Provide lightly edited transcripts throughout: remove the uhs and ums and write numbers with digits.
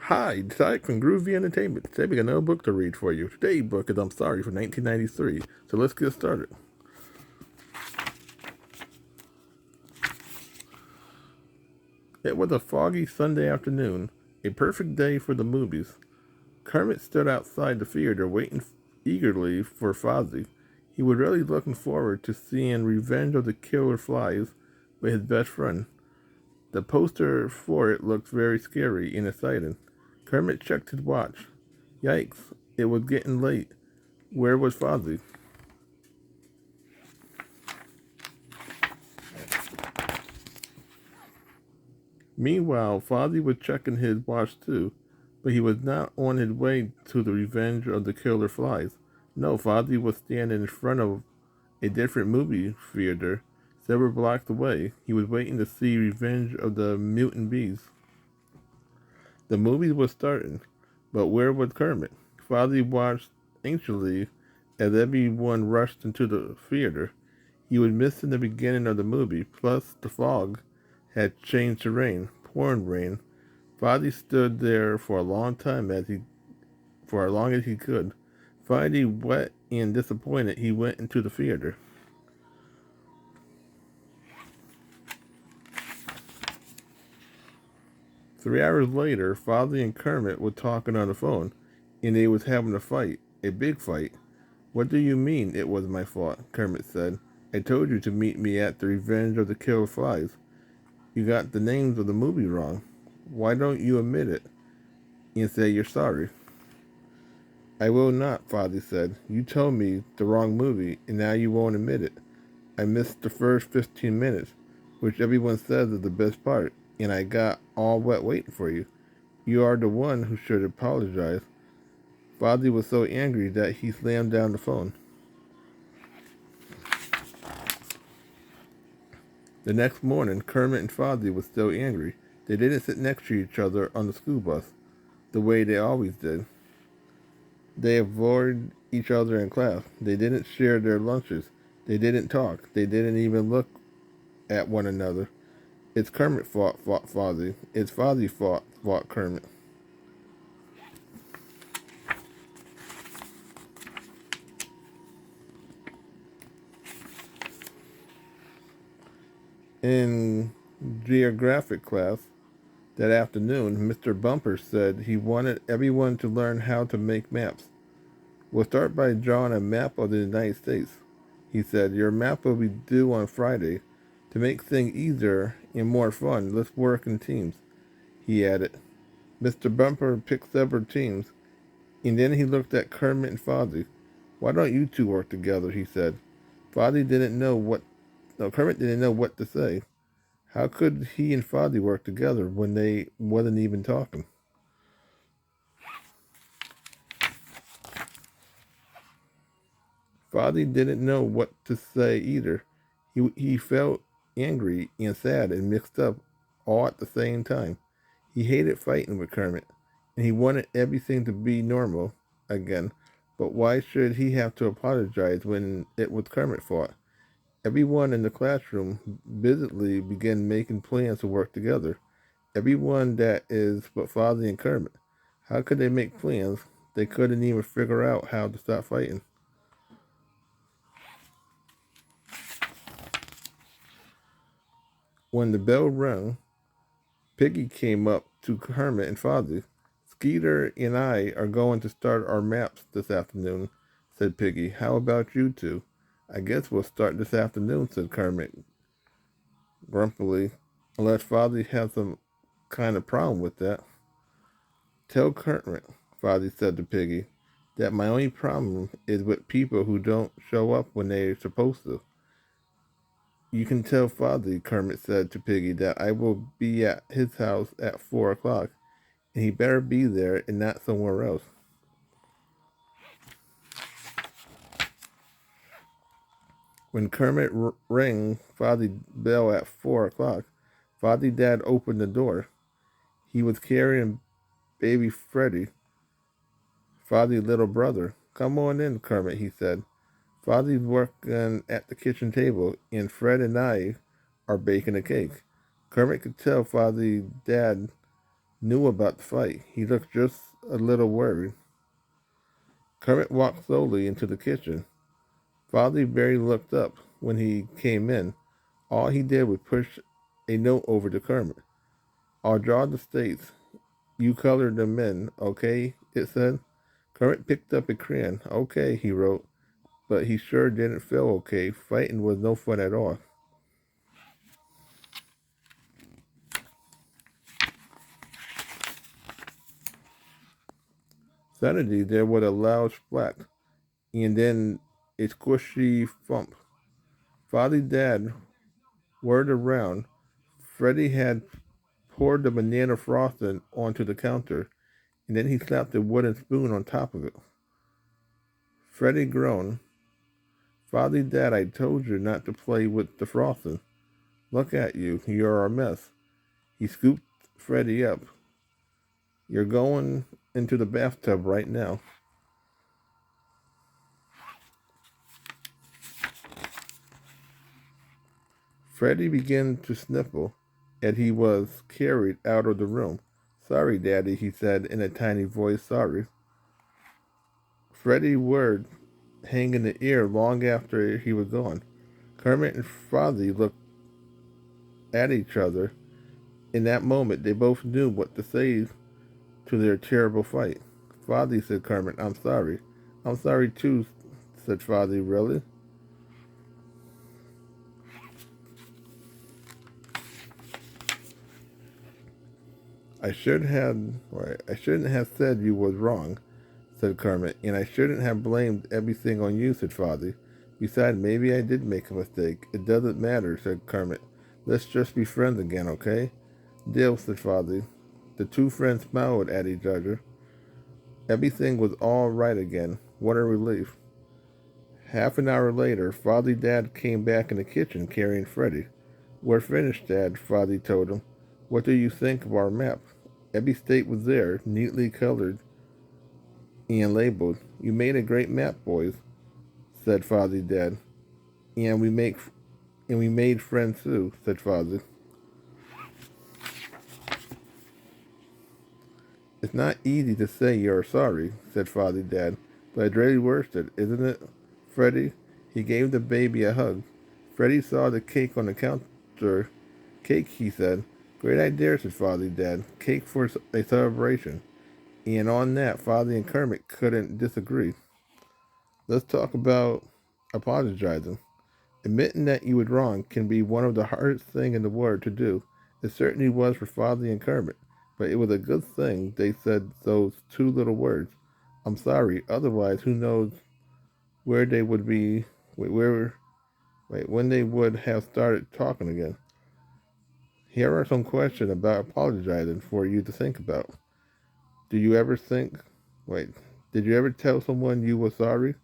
Hi, Tyke from Groovy Entertainment. Today we got another book to read for you. Today's book is I'm Sorry from 1993. So let's get started. It was a foggy Sunday afternoon, a perfect day for the movies. Kermit stood outside the theater waiting eagerly for Fozzie. He was really looking forward to seeing Revenge of the Killer Flies with his best friend. The poster for it looked very scary and exciting. Kermit checked his watch. Yikes, it was getting late. Where was Fozzie? Meanwhile, Fozzie was checking his watch too, but he was not on his way to the Revenge of the Killer Flies. No, Fozzie was standing in front of a different movie theater several blocks away. He was waiting to see Revenge of the Mutant Bees. The movie was starting, but where was Kermit? Fozzie watched anxiously as everyone rushed into the theater. He was missing the beginning of the movie, plus the fog had changed to rain, pouring rain. Fozzie stood there for a long time for as long as he could. Finally, wet and disappointed, he went into the theater. 3 hours later, Fozzie and Kermit were talking on the phone, and they was having a fight, a big fight. What do you mean it was my fault? Kermit said. I told you to meet me at the Revenge of the Killer Flies. You got the names of the movie wrong. Why don't you admit it and say you're sorry? I will not, Fozzie said. You told me the wrong movie, and now you won't admit it. I missed the first 15 minutes, which everyone says is the best part, and I got all wet waiting for you. You are the one who should apologize. Fozzie was so angry that he slammed down the phone. The next morning, Kermit and Fozzie were still angry. They didn't sit next to each other on the school bus, the way they always did. They avoided each other in class. They didn't share their lunches. They didn't talk. They didn't even look at one another. It's Kermit's fault, fought Fozzie. It's Fozzie's fault, fought Kermit. In geographic class that afternoon, Mr. Bumper said he wanted everyone to learn how to make maps. We'll start by drawing a map of the United States. He said, your map will be due on Friday. To make things easier and more fun, let's work in teams, he added. Mr. Bumper picked several teams, and then he looked at Kermit and Fozzie. Why don't you two work together, he said. Fozzie didn't know what no, Kermit didn't know what to say. How could he and Fozzie work together when they wasn't even talking? Fozzie didn't know what to say either. He felt angry and sad and mixed up all at the same time. He hated fighting with Kermit, and he wanted everything to be normal again. But why should he have to apologize when it was Kermit's fault? Everyone in the classroom busily began making plans to work together. Everyone that is but Fozzie and Kermit. How could they make plans? They couldn't even figure out how to stop fighting. When the bell rang, Piggy came up to Kermit and Fozzie. Skeeter and I are going to start our maps this afternoon, said Piggy. How about you two? I guess we'll start this afternoon, said Kermit grumpily, unless Fozzie has some kind of problem with that. Tell Kermit, Fozzie said to Piggy, that my only problem is with people who don't show up when they're supposed to. You can tell Fozzie, Kermit said to Piggy, that I will be at his house at 4 o'clock, and he better be there and not somewhere else. When Kermit rang Fozzie's bell at 4 o'clock, Fozzie's dad opened the door. He was carrying baby Freddie, Fozzie's little brother. Come on in, Kermit, he said. Fozzie's working at the kitchen table, and Fred and I are baking a cake. Kermit could tell Fozzie's dad knew about the fight. He looked just a little worried. Kermit walked slowly into the kitchen. Father barely looked up when he came in. All he did was push a note over to Kermit. I'll draw the states. You color them in, okay? It said. Kermit picked up a crayon. Okay, he wrote, but he sure didn't feel okay. Fighting was no fun at all. Suddenly, there was a loud splat, and then a squishy thump. Father Dad whirled around. Freddy had poured the banana frosting onto the counter, and then he slapped a wooden spoon on top of it. Freddy groaned. Father Dad, I told you not to play with the frosting. Look at you. You're a mess. He scooped Freddy up. You're going into the bathtub right now. Freddy began to sniffle, and he was carried out of the room. Sorry, Daddy, he said in a tiny voice. Sorry. Freddy's word hang in the air long after he was gone. Kermit and Fozzie looked at each other. In that moment, they both knew what to say to their terrible fight. Fozzie, said Kermit, I'm sorry. I'm sorry too, said Fozzie. Really? I shouldn't have said you was wrong, said Kermit, and I shouldn't have blamed everything on you, said Fozzie. Besides, maybe I did make a mistake. It doesn't matter, said Kermit. Let's just be friends again, okay? Deal, said Fozzie. The two friends smiled at each other. Everything was all right again. What a relief. Half an hour later, Fozzie Dad came back in the kitchen carrying Freddy. We're finished, Dad, Fozzie told him. What do you think of our map? Every state was there, neatly colored and labeled. You made a great map, boys, said Fozzie Dad. And we made friends too, said Fozzie. It's not easy to say you're sorry, said Fozzie Dad, but it's really worth it, isn't it, Freddy? He gave the baby a hug. Freddy saw the cake on the counter. Cake, he said. Great idea, said Fozzie Dad. Cake for a celebration. And on that, Fozzie and Kermit couldn't disagree. Let's talk about apologizing. Admitting that you were wrong can be one of the hardest things in the world to do. It certainly was for Fozzie and Kermit, but it was a good thing they said those two little words. I'm sorry. Otherwise, who knows where they would be, when they would have started talking again. Here are some questions about apologizing for you to think about. Do you ever think, wait, did you ever tell someone you were sorry?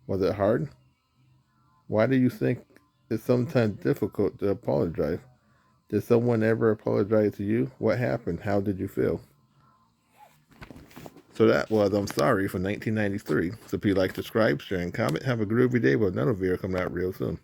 Was it hard? Why do you think it's sometimes difficult to apologize? Did someone ever apologize to you? What happened? How did you feel? So that was I'm Sorry from 1993. So if you like, subscribe, share, and comment. Have a groovy day with another video coming out real soon.